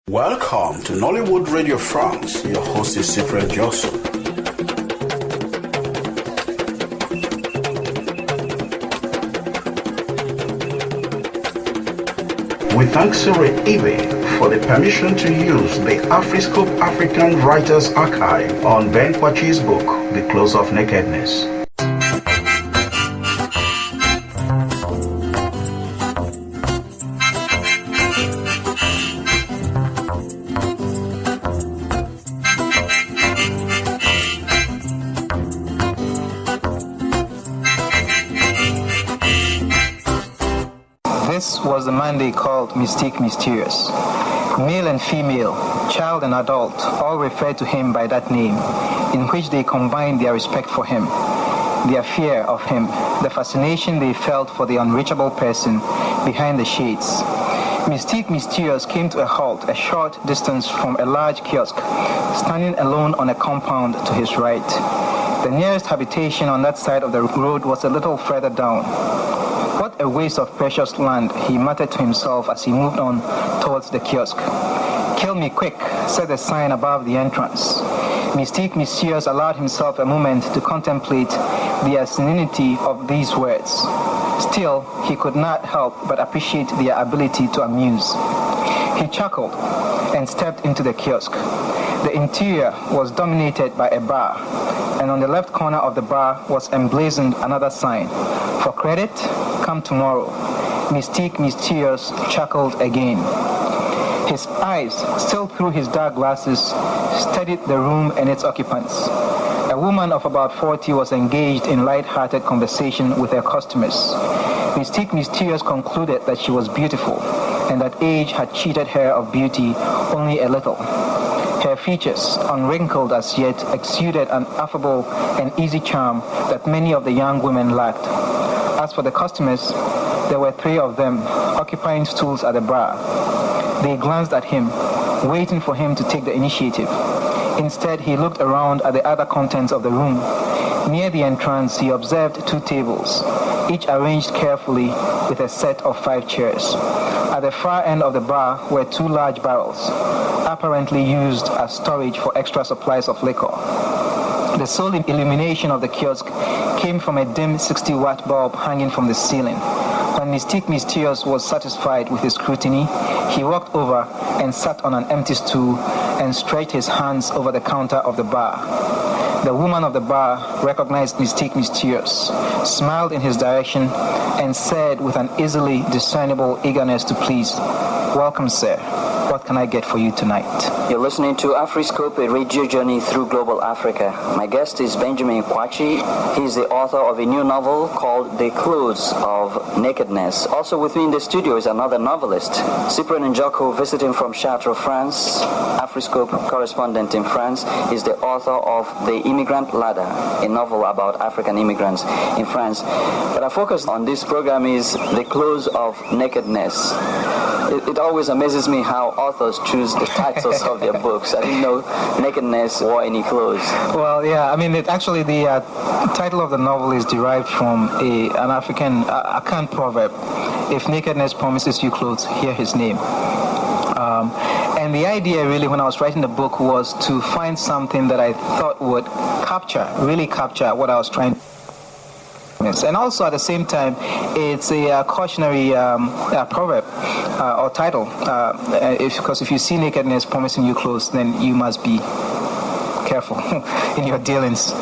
Welcome to Nollywood Radio France. Your host is Cyril Ibe. We thank Cyril Ibe for the permission to use the Afriscope African Writers Archive on Ben Kwakye's book, The Clothes of Nakedness. This was the Monday called Mystique Mysterious. Male and female, child and adult, all referred to him by that name, in which they combined their respect for him, their fear of him, the fascination they felt for the unreachable person behind the shades. Mystique Mysterious came to a halt a short distance from a large kiosk, standing alone on a compound to his right. The nearest habitation on that side of the road was a little further down. What a waste of precious land, he muttered to himself as he moved on towards the kiosk. Kill me quick, said the sign above the entrance. Mystique Mysterious allowed himself a moment to contemplate the asininity of these words. Still, he could not help but appreciate their ability to amuse. He chuckled and stepped into the kiosk. The interior was dominated by a bar, and on the left corner of the bar was emblazoned another sign. For credit, come tomorrow. Mystique Mysterious chuckled again. His eyes, still through his dark glasses, studied the room and its occupants. A woman of about 40 was engaged in light-hearted conversation with her customers. Mystique Mysterious concluded that she was beautiful, and that age had cheated her of beauty only a little. Her features, unwrinkled as yet, exuded an affable and easy charm that many of the young women lacked. As for the customers, there were 3 of them, occupying stools at the bar. They glanced at him, waiting for him to take the initiative. Instead, he looked around at the other contents of the room. Near the entrance, he observed 2 tables, each arranged carefully with a set of 5 chairs. At the far end of the bar were 2 large barrels, apparently used as storage for extra supplies of liquor. The sole illumination of the kiosk came from a dim 60-watt bulb hanging from the ceiling. When Mystique Mysterious was satisfied with his scrutiny, he walked over and sat on an empty stool and stretched his hands over the counter of the bar. The woman of the bar recognized Mystique Mysterious, smiled in his direction, and said with an easily discernible eagerness to please, "Welcome, sir. What can I get for you tonight?" You're listening to Afriscope, a radio journey through global Africa. My guest is Benjamin Kwakye. He's the author of a new novel called The Clothes of Nakedness. Also with me in the studio is another novelist, Cyprien Njoko, visiting from Chartres, France, Afriscope correspondent in France. He's the author of The Immigrant Ladder, a novel about African immigrants in France. But our focus on this program is The Clothes of Nakedness. It always amazes me how authors choose the titles of their books. I didn't know nakedness wore any clothes. Well, yeah, I mean, the title of the novel is derived from an African Akan proverb. If nakedness promises you clothes, hear his name. And the idea really when I was writing the book was to find something that I thought would really capture what I was trying to. And also at the same time, it's a cautionary proverb or title. Because if you see nakedness promising you clothes, then you must be careful in your dealings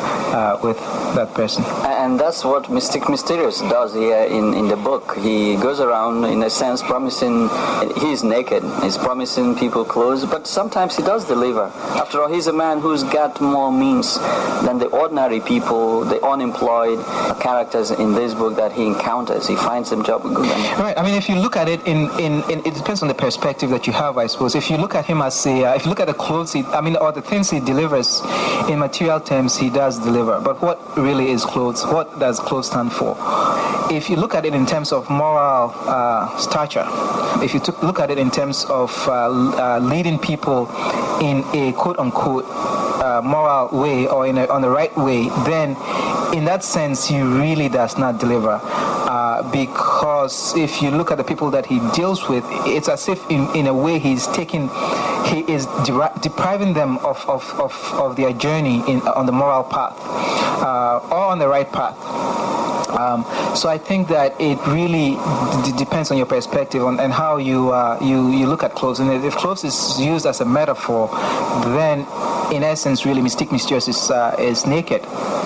with that person. And that's what Mystique Mysterious does here in the book. He goes around, in a sense, promising, he's naked, he's promising people clothes, but sometimes he does deliver. After all, he's a man who's got more means than the ordinary people, the unemployed characters in this book that he encounters. He finds them job good. Right. I mean, if you look at it, it depends on the perspective that you have, I suppose. If you look at him as if you look at the clothes, or the things he delivers in material terms, he does deliver. But what really is clothes? What does clothes stand for? If you look at it in terms of moral stature, if you look at it in terms of leading people in a quote-unquote moral way or on the right way, then in that sense he really does not deliver. Because if you look at the people that he deals with, it's as if in a way he's taking he is depriving them of their journey on the moral path, or on the right path. So I think that it really depends on your perspective and how you look at clothes. And if clothes is used as a metaphor, then in essence, really, Mystique Mysterious is naked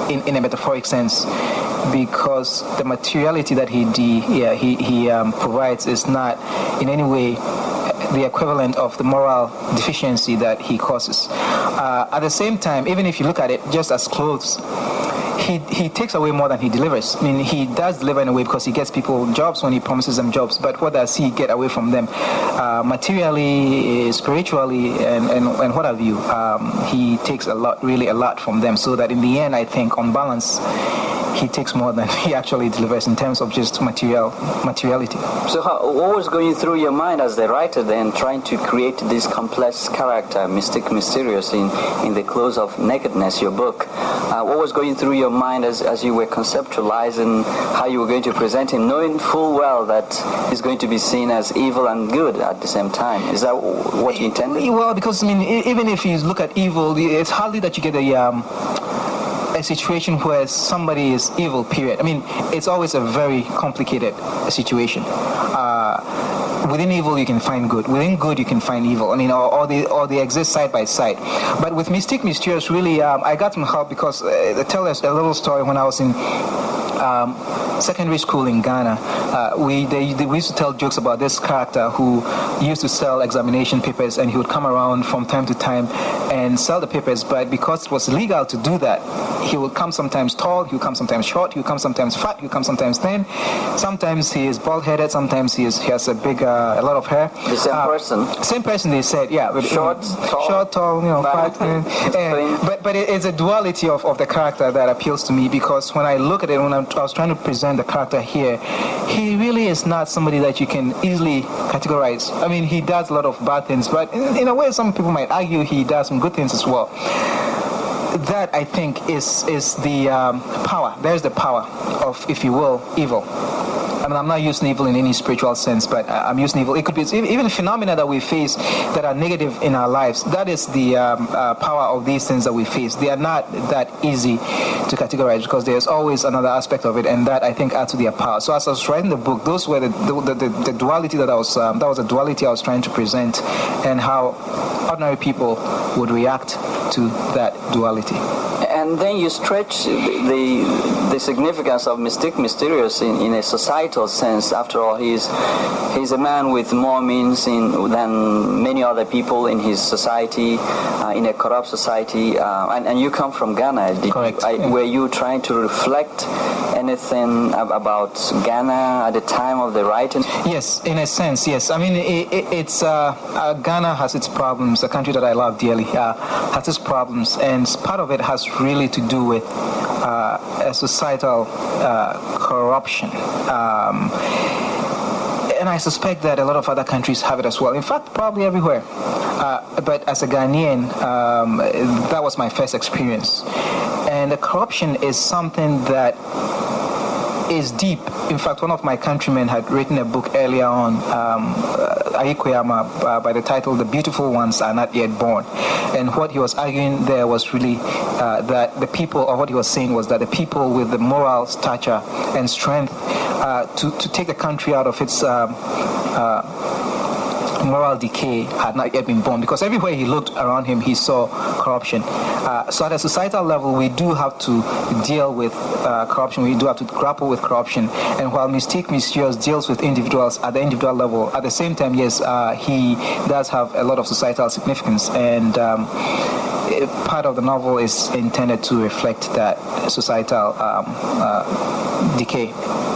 in a metaphoric sense, because the materiality that he provides is not in any way the equivalent of the moral deficiency that he causes. At the same time, even if you look at it just as clothes, he takes away more than he delivers. I mean, he does deliver in a way because he gets people jobs when he promises them jobs, but what does he get away from them? Materially, spiritually, and what have you. He takes really a lot from them, so that in the end, I think, on balance, he takes more than he actually delivers in terms of just materiality. So what was going through your mind as the writer then, trying to create this complex character, Mystique Mysterious, in the Clothes of Nakedness, your book? What was going through your mind as you were conceptualizing how you were going to present him, knowing full well that he's going to be seen as evil and good at the same time? Is that what you intended? Well, because, I mean, even if you look at evil, it's hardly that you get a situation where somebody is evil, period. I mean, it's always a very complicated situation. Within evil you can find good. Within good you can find evil. I mean, or they exist side by side. But with Mystique Mysterious, really, I got some help because they tell us a little story. When I was in secondary school in Ghana, we used to tell jokes about this character who used to sell examination papers, and he would come around from time to time and sell the papers, but because it was illegal to do that, he would come sometimes tall, he would come sometimes short, he would come sometimes fat, he would come sometimes thin, sometimes he is bald-headed, sometimes he has a lot of hair. The same person? Same person, they said, yeah. Short, tall, fat, thin. But it's a duality of the character that appeals to me, because when I look at it, when I was trying to present the character here, he really is not somebody that you can easily categorize. I mean, he does a lot of bad things, but in a way, some people might argue he does some good things as well. That, I think, is the power. There's the power of, if you will, evil. I mean, I'm not using evil in any spiritual sense, but I'm using evil. It could be even phenomena that we face that are negative in our lives. That is the power of these things that we face. They are not that easy to categorize, because there's always another aspect of it, and that, I think, adds to their power. So as I was writing the book, those were the duality that was a duality I was trying to present, and how ordinary people would react to that duality. And then you stretch the significance of Mystique Mysterious in a societal sense. After all, he's a man with more means than many other people in his society, in a corrupt society. And you come from Ghana. Correct. Were you trying to reflect anything about Ghana at the time of the writing? Yes, in a sense, yes. I mean, it's Ghana has its problems. A country that I love dearly has its problems, and part of it has really to do with a societal corruption. And I suspect that a lot of other countries have it as well. In fact, probably everywhere. But as a Ghanaian, that was my first experience. And the corruption is something that is deep. In fact, one of my countrymen had written a book earlier on, Ayi Kwei Armah, by the title "The Beautiful Ones Are Not Yet Born." And what he was arguing there was really that the people, or what he was saying was that the people with the moral stature and strength to take the country out of its moral decay had not yet been born, because everywhere he looked around him he saw corruption. So at a societal level, we do have to deal with corruption. We do have to grapple with corruption. And while Mystique Mysterious deals with individuals at the individual level, at the same time, yes, he does have a lot of societal significance, and part of the novel is intended to reflect that societal decay.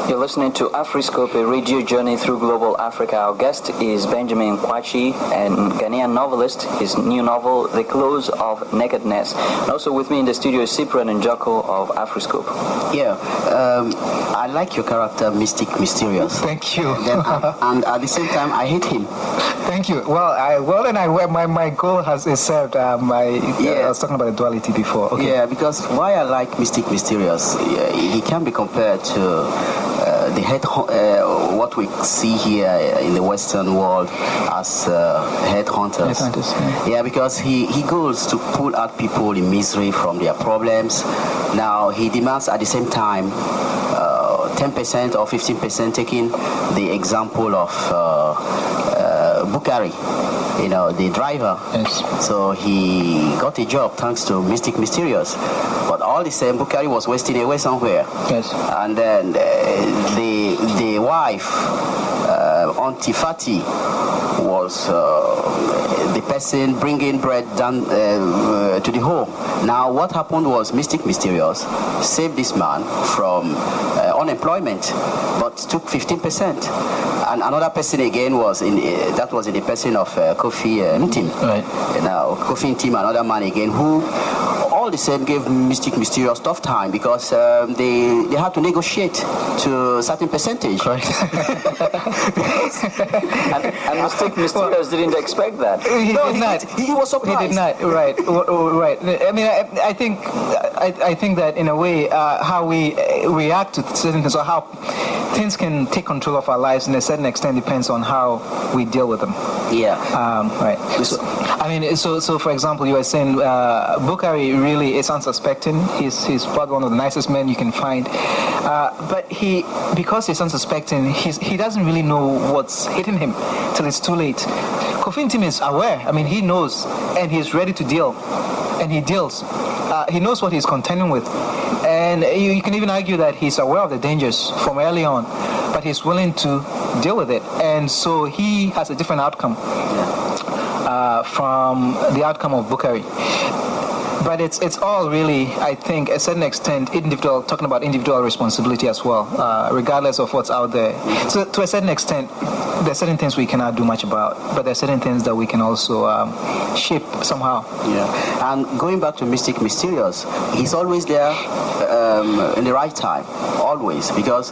You're listening to Afriscope, a radio journey through global Africa. Our guest is Benjamin Kwakye, a Ghanaian novelist. His new novel, The Clothes of Nakedness. And also with me in the studio is Cyprian and Jocko of Afriscope. Yeah, I like your character, Mystique Mysterious. Thank you. And at the same time, I hate him. Thank you. My goal is served. I was talking about the duality before. Okay. Yeah, because why I like Mystique Mysterious, he can be compared to the what we see here in the Western world as headhunters. Yeah, because he goes to pull out people in misery from their problems. Now he demands at the same time 10% or 15%, taking the example of Bukari, the driver. Yes. So he got a job thanks to Mystic Mysterious. But all the same, Bukari was wasting away somewhere. Yes. And then the wife, Auntie Fati, was the person bringing bread down to the home. Now, what happened was Mystic Mysterious saved this man from unemployment, but took 15%. And another person again was in the person of Kofi Ntim. Right. Now, Kofi Ntim, another man again, who all the same gave Mystic Mysterious tough time because they had to negotiate to a certain percentage. Right. and Mystic Mysterious didn't expect that. He was surprised. He did not. Right. Right. I mean, I think that in a way, how we react to certain things or how things can take control of our lives in a certain extent depends on how we deal with them. Yeah. Right. So for example, you were saying Bukari really is unsuspecting. He's probably one of the nicest men you can find. But because he's unsuspecting, he doesn't really know what's hitting him till it's too late. Kofi Ntim is aware. I mean, he knows, and he's ready to deal, and he deals. He knows what he's contending with, and you can even argue that he's aware of the dangers from early on, but he's willing to deal with it, and so he has a different outcome from the outcome of Bukari. But it's all really, I think, a certain extent, talking about individual responsibility as well, regardless of what's out there. So to a certain extent, there are certain things we cannot do much about, but there are certain things that we can also shape somehow. Yeah. And going back to Mystic Mysterious, he's always there in the right time, always. Because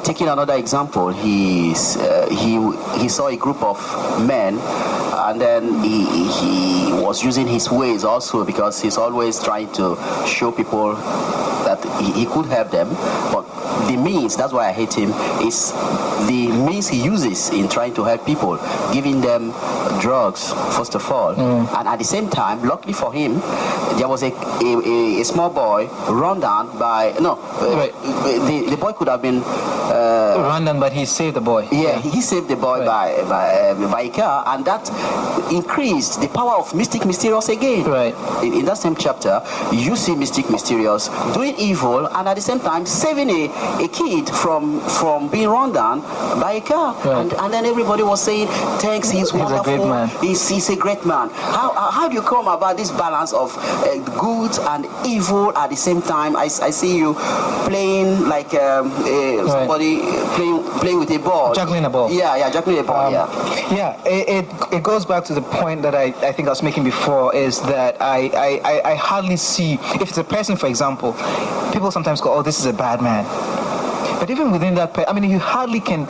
taking another example, he saw a group of men, and then he was using his ways also, because he's always trying to show people that he could help them. But the means, that's why I hate him, is the means he uses in trying to help people, giving them drugs, first of all. And at the same time, luckily for him, there was a small boy run down by, the boy could have been run down, but he saved the boy. Yeah, he saved the boy by a car, and that increased the power of Mystic Mysterious again. Right. In that same chapter, you see Mystic Mysterious doing evil and at the same time saving a kid from being run down by a car. Right. And then everybody was saying, thanks, he's wonderful. A great man. He's a great man. How do you come about this balance of good and evil at the same time? I see you playing like somebody playing with a ball. Juggling a ball. Yeah, juggling a ball, It goes back to the point that I think I was making before, is that I hardly see, if it's a person, for example, people sometimes go, oh, this is a bad man. But even within that, you hardly can,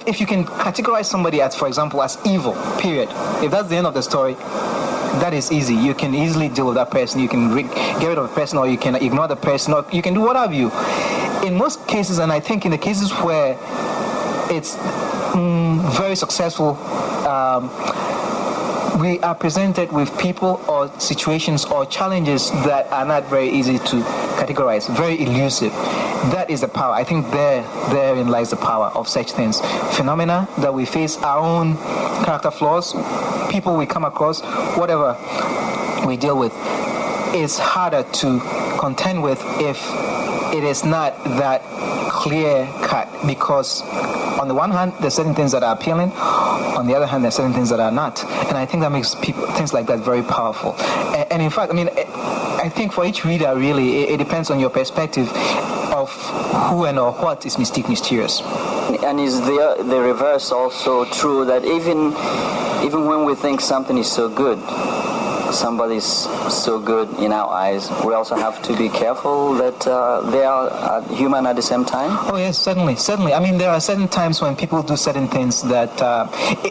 if you can categorize somebody as, for example, as evil, period. If that's the end of the story, that is easy. You can easily deal with that person. You can get rid of the person, or you can ignore the person, or you can do what have you. In most cases, and I think in the cases where it's very successful, we are presented with people or situations or challenges that are not very easy to categorize, very elusive. That is the power. I think therein lies the power of such things. Phenomena that we face, our own character flaws, people we come across, whatever we deal with, is harder to contend with if it is not that clear cut, because on the one hand, there's certain things that are appealing. On the other hand, there's certain things that are not. And I think that makes things like that very powerful. And in fact, I think for each reader, really, it depends on your perspective of who and or what is Mysterious. And is the reverse also true, that even when we think something is so good, somebody's so good in our eyes, we also have to be careful that they are human at the same time? Oh yes, certainly. There are certain times when people do certain things that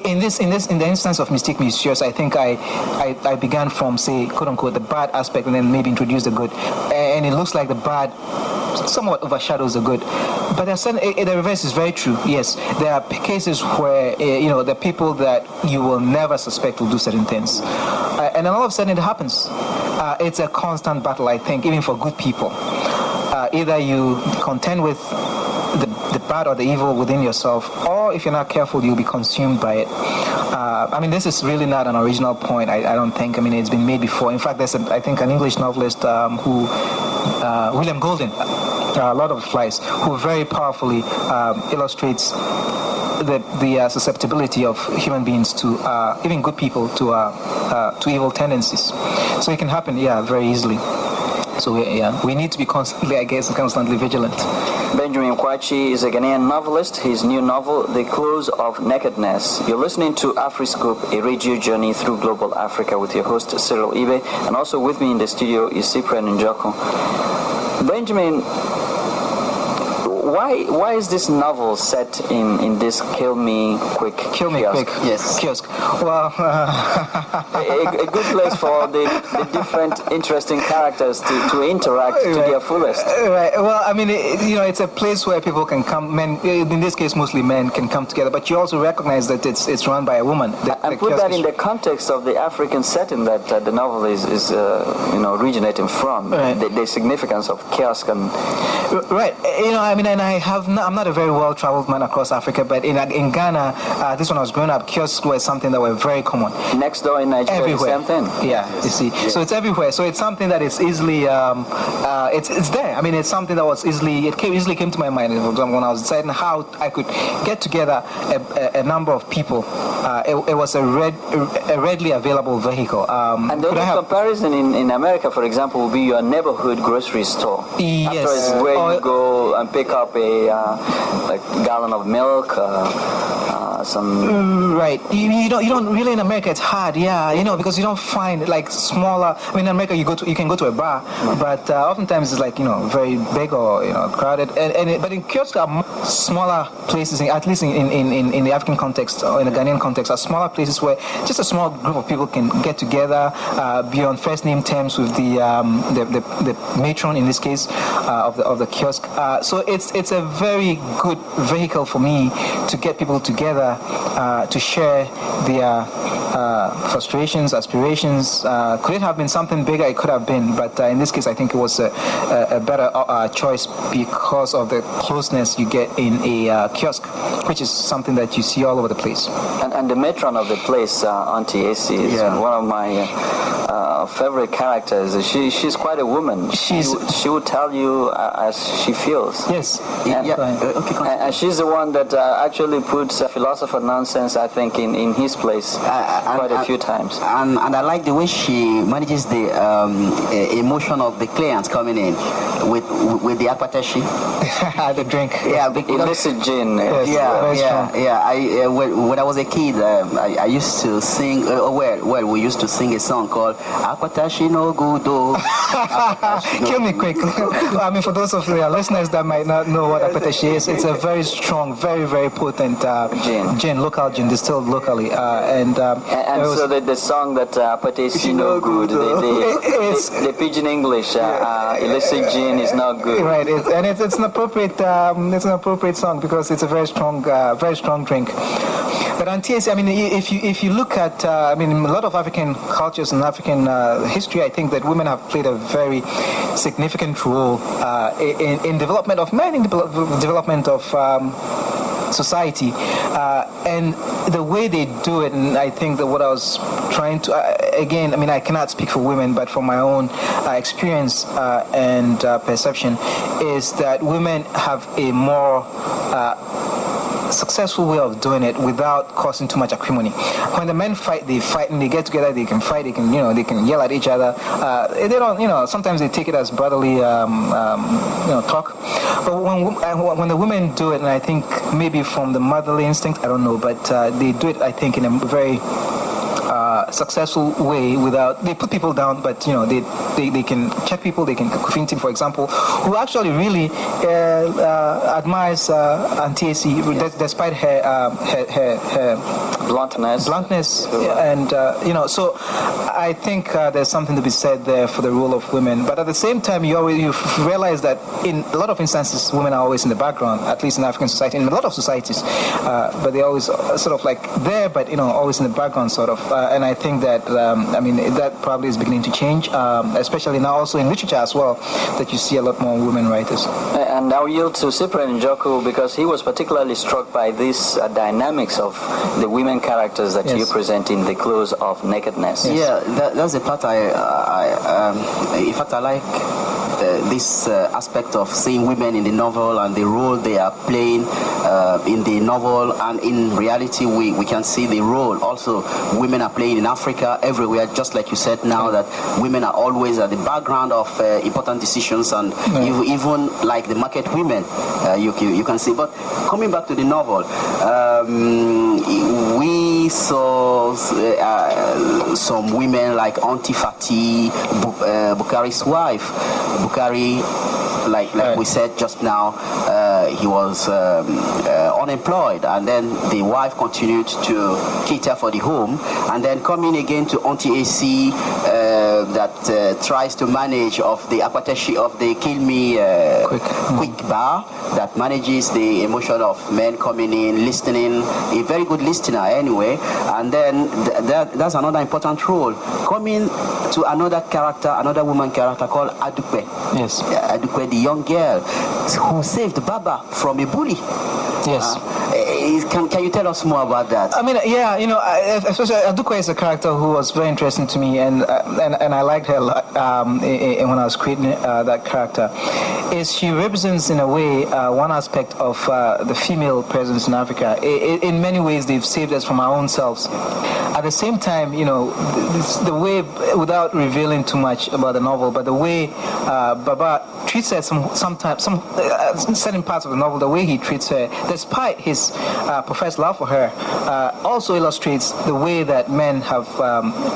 in the instance of Mysterious, I think I began from, say, quote unquote, the bad aspect, and then maybe introduce the good, and it looks like the bad somewhat overshadows the good. But the reverse is very true. Yes, there are cases where the people that you will never suspect will do certain things, and then all of a sudden it happens. It's a constant battle, I think, even for good people. Either you contend with the bad or the evil within yourself, or if you're not careful, you'll be consumed by it. This is really not an original point, I don't think. It's been made before. In fact, there's I think an English novelist William Golden, Lord of the Flies, who very powerfully illustrates the susceptibility of human beings to even good people to evil tendencies. So it can happen, very easily. So we need to be constantly vigilant. Benjamin Kwakye is a Ghanaian novelist. His new novel, The Clothes of Nakedness. You're listening to Afriscope, a radio journey through global Africa with your host Cyril Ibe, and also with me in the studio is Cyprian Njoko. Benjamin, why is this novel set in this Kill Me Quick kiosk? Yes, kiosk. Well, a good place for the different interesting characters to interact to their fullest. Right. Well, it's a place where people can come. Men, in this case, mostly men, can come together. But you also recognize that it's run by a woman. And put that in the context of the African setting that the novel is originating from. Right. The significance of kiosk and. Right. I'm not a very well-traveled man across Africa, but in Ghana, this when I was growing up, kiosks were something that were very common. Next door in Nigeria, everywhere. The same thing. Yeah, you see. Yeah. So it's everywhere. So it's something that is easily, it's there. It's something that was easily came to my mind when I was deciding how I could get together a number of people. It was a readily available vehicle. And the other comparison in America, for example, would be your neighborhood grocery store. Yes. After where you go and pick up a gallon of milk, some. Right. You don't really in America. It's hard. Because you don't find smaller. In America you can go to a bar, but oftentimes it's very big or crowded. But in kiosks are smaller places. At least in the African context or in the Ghanaian context, are smaller places where just a small group of people can get together, be on first name terms with the matron in this case of the kiosk. So it's a very good vehicle for me to get people together to share their frustrations, aspirations. Could it have been something bigger? It could have been, but in this case, I think it was a better choice because of the closeness you get in a kiosk, which is something that you see all over the place. And the matron of the place, Auntie Acy, is one of my favorite characters. She's quite a woman. She would tell you as she feels. Yes. And she's the one that actually puts philosopher nonsense, I think, in his place quite a few times. And I like the way she manages the emotion of the clients coming in with the akwateshi. The drink. Yeah, illicit gin. When I was a kid, I used to sing. We used to sing a song called "Akwateshi no Gudo." Kill me quick. For those of the listeners that might not know what akwateshi is, it's a very strong, very very potent gin, local gin distilled locally, so the song that akwateshi no good, the pidgin English, illicit gin is not good. Right, it's an appropriate song because it's a very strong drink. But Auntie Acy, if you look at, a lot of African cultures and African history, I think that women have played a very significant role in development of men, in development of society, and the way they do it. And I think that what I was trying to, I cannot speak for women, but from my own experience and perception, is that women have a more successful way of doing it without causing too much acrimony. When the men fight, and they get together, they can fight, they can yell at each other. They don't, sometimes they take it as brotherly talk. But when the women do it, and I think maybe from the motherly instinct, I don't know, but they do it, I think, in a very successful way without, they put people down, but they can check people. They can, Kufintin, for example, who actually really admires Auntie Acy despite her bluntness, and so I think there's something to be said there for the role of women. But at the same time, you realize that in a lot of instances, women are always in the background, at least in African society, in a lot of societies. But they're always sort of like there, but always in the background, sort of. And I think that that probably is beginning to change, especially now also in literature as well, that you see a lot more women writers. And I'll yield to Cyprian Njoku because he was particularly struck by these dynamics of the women characters that you present in the Clothes of Nakedness. Yeah, that's the part in fact, I like this aspect of seeing women in the novel and the role they are playing in the novel, and in reality we can see the role also women are playing in Africa, everywhere, just like you said now, that women are always at the background of important decisions, and even like the market women, you can see. But coming back to the novel, we saw some women like Auntie Fati, Bukari's wife. Bukari, like we said just now, he was unemployed, and then the wife continued to cater for the home, and then coming again to Auntie AC, that tries to manage of the Akwateshi of the Kill Me quick bar, that manages the emotion of men coming in, listening, a very good listener anyway. And then that's another important role. Coming to another character, another woman character called Adukwe. Yes. Adukwe, the young girl who saved Baba from a bully. Yes. Can you tell us more about that? I mean, especially Adukwe is a character who was very interesting to me, and I liked her a lot when I was creating that character. Is she represents in a way one aspect of the female presence in Africa. In many ways, they've saved us from our own selves. At the same time, the way, without revealing too much about the novel, but the way Baba treats her, sometimes certain parts of the novel, the way he treats her, despite his professed love for her, also illustrates the way that men have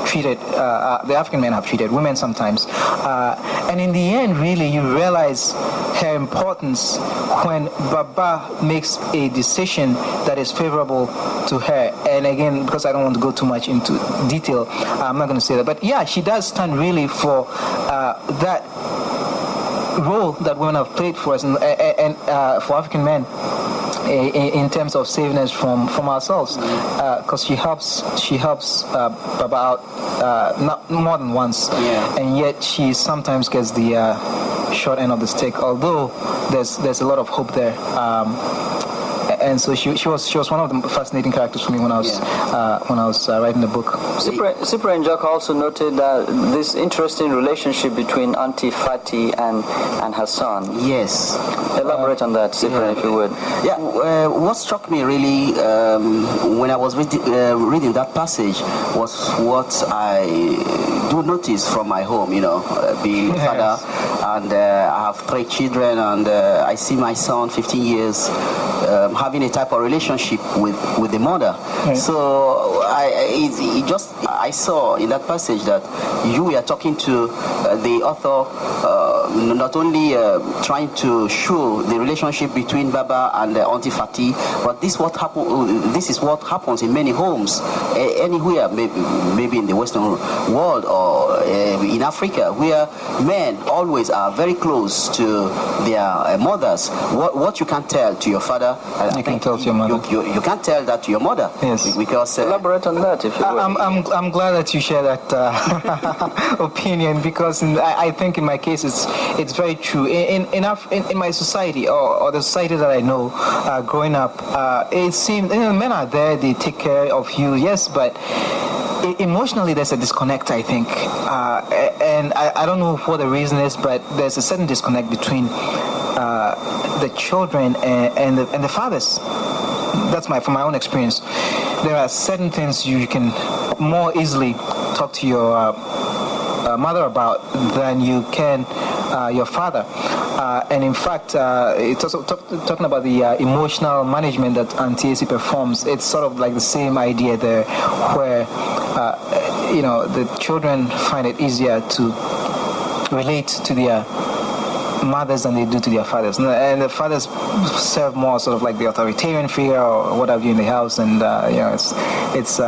treated, the African men have treated women sometimes. And in the end, really, you realize her importance when Baba makes a decision that is favorable to her. And again, because I don't want to go too much into detail, I'm not going to say that. But yeah, she does stand really for that role that women have played for us, and for African men, in terms of saving us from ourselves, because she helps Baba out not more than once, and yet she sometimes gets the short end of the stick. Although there's a lot of hope there. And so she was one of the fascinating characters for me when I was writing the book. Cyprian Njoku also noted this interesting relationship between Auntie Fati and her son. Yes. Elaborate on that, Cyprian, if you would. Yeah. What struck me really when I was reading that passage was what I do notice from my home. Being a father, and I have 3 children, and I see my son, 15 years. Having a type of relationship with the mother. Right. So I saw in that passage that you were talking to the author, not only trying to show the relationship between Baba and Auntie Fati, but this is what happens in many homes, anywhere, maybe in the Western world or in Africa, where men always are very close to their mothers. What you can tell to your father, you can tell to your mother. You can't tell that to your mother. Yes. Because elaborate on that, if you would. I'm glad that you share that opinion, because I think in my case it's very true. In my society or the society that I know, growing up, it seems men are there, they take care of you, yes, but emotionally there's a disconnect, I think, and I don't know what the reason is, but there's a certain disconnect between the children and the fathers. That's from my own experience. There are certain things you can more easily talk to your mother about than you can your father. And in fact, it's also talking about the emotional management that Auntie AC performs. It's sort of like the same idea there, where the children find it easier to relate to their mothers than they do to their fathers, and the fathers serve more sort of like the authoritarian figure or what have you in the house, and it's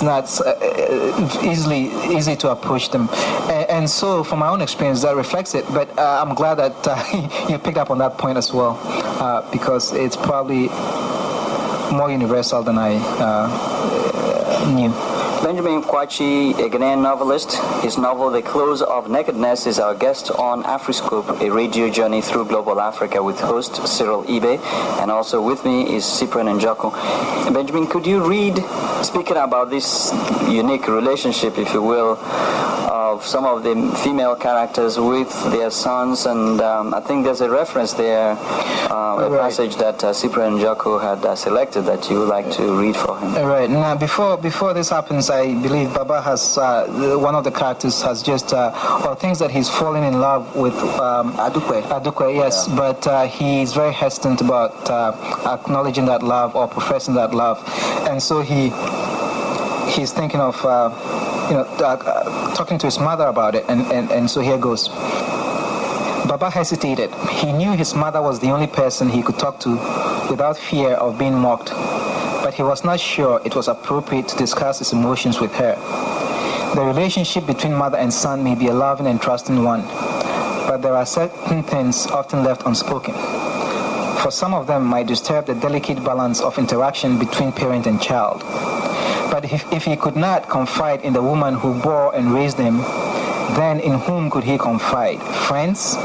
not easy to approach them, and so from my own experience that reflects it. But I'm glad that you picked up on that point as well, because it's probably more universal than I knew. Benjamin Kwakye, a Ghanaian novelist. His novel, The Clothes of Nakedness, is our guest on Afriscope, a radio journey through global Africa with host Cyril Ibe. And also with me is Cyprian Njoko. Benjamin, could you read, speaking about this unique relationship, if you will, of some of the female characters with their sons, and I think there's a reference there, a passage that Cyprian Njoko had selected that you would like to read for him. Right. Now, before this happens, I believe Baba has, one of the characters has just, or things that he's fallen in love with Adukwe, yes, but he's very hesitant about acknowledging that love or professing that love, and so he's thinking of talking to his mother about it, and so here goes. Baba hesitated. He knew his mother was the only person he could talk to without fear of being mocked, but he was not sure it was appropriate to discuss his emotions with her. The relationship between mother and son may be a loving and trusting one, but there are certain things often left unspoken. For some of them might disturb the delicate balance of interaction between parent and child. But if he could not confide in the woman who bore and raised him, then in whom could he confide? Friends?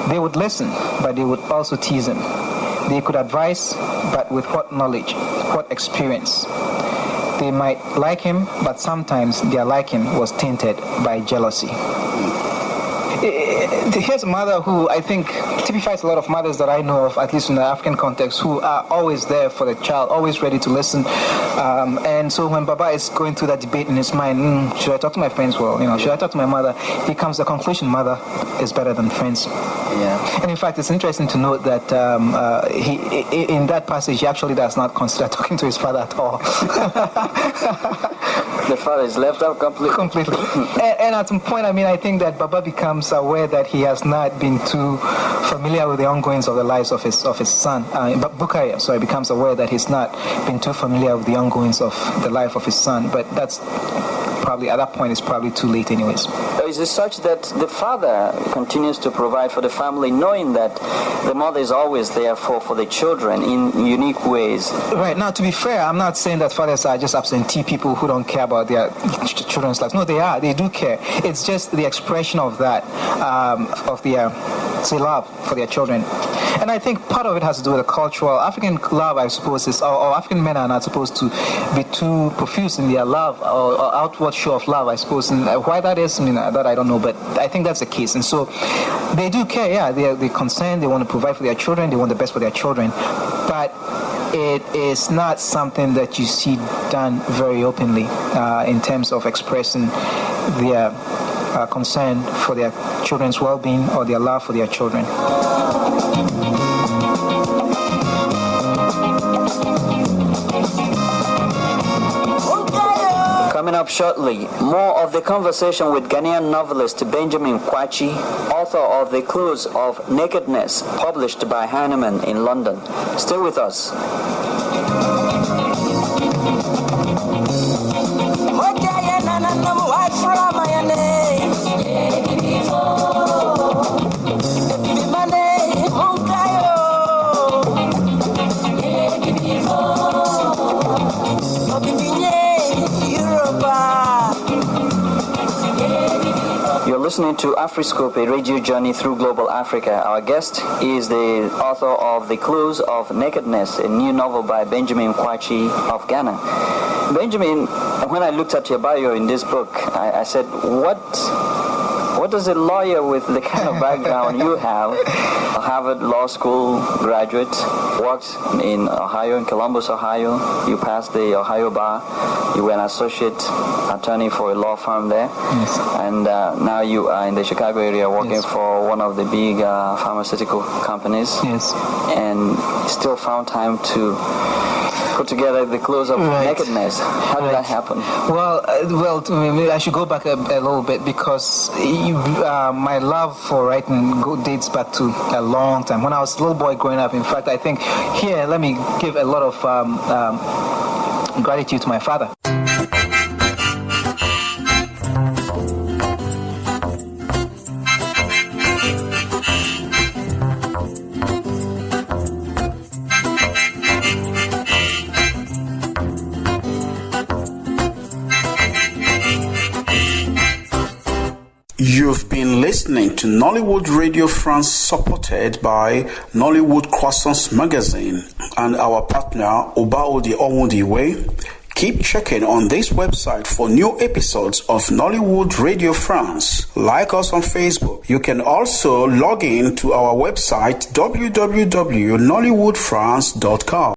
They would listen, but they would also tease him. They could advise, but with what knowledge, what experience? They might like him, but sometimes their liking was tainted by jealousy. Here's a mother who I think typifies a lot of mothers that I know of, at least in the African context, who are always there for the child, always ready to listen. And so when Baba is going through that debate in his mind, should I talk to my friends? Well, should I talk to my mother? He comes to the conclusion, mother is better than friends. Yeah. And in fact, it's interesting to note that he, in that passage, he actually does not consider talking to his father at all. The father is left out completely. And at some point, I think that Baba becomes aware that he has not been too familiar with the ongoings of the lives of his son. But Bukari, becomes aware that he's not been too familiar with the ongoings of the life of his son. But that's probably, at that point, it's probably too late anyways. Is it such that the father continues to provide for the family, knowing that the mother is always there for the children in unique ways? Right. Now, to be fair, I'm not saying that fathers are just absentee people who don't care about their children's lives. No, they are. They do care. It's just the expression of that, of their love for their children. And I think part of it has to do with the cultural. African love, I suppose, is, or African men are not supposed to be too profuse in their love or outward show of love, I suppose. And why that is, that I don't know, but I think that's the case. And so they do care, yeah. They're concerned, they want to provide for their children, they want the best for their children. But it is not something that you see done very openly in terms of expressing their concern for their children's well-being or their love for their children. Coming up shortly, more of the conversation with Ghanaian novelist Benjamin Kwakye, author of The Clothes of Nakedness, published by Heinemann in London. Stay with us. You're listening to Afriscope, a radio journey through global Africa. Our guest is the author of The Clothes of Nakedness, a new novel by Benjamin Kwakye of Ghana. Benjamin, when I looked at your bio in this book, I said, what does a lawyer with the kind of background you have, a Harvard Law School graduate, worked in Ohio, in Columbus, Ohio, you passed the Ohio bar, you were an associate attorney for a law firm there, yes. And now you are in the Chicago area working yes. for one of the big pharmaceutical companies, yes. and still found time to put together the Clothes of Nakedness. How did that happen? Well, maybe I should go back a little bit because my love for writing dates back to a long time. When I was a little boy growing up, in fact, I think here, let me give a lot of gratitude to my father. You've been listening to Nollywood Radio France, supported by Nollywood Croissants Magazine and our partner Obaodi Omundiwe. Keep checking on this website for new episodes of Nollywood Radio France. Like us on Facebook. You can also log in to our website www.nollywoodfrance.com.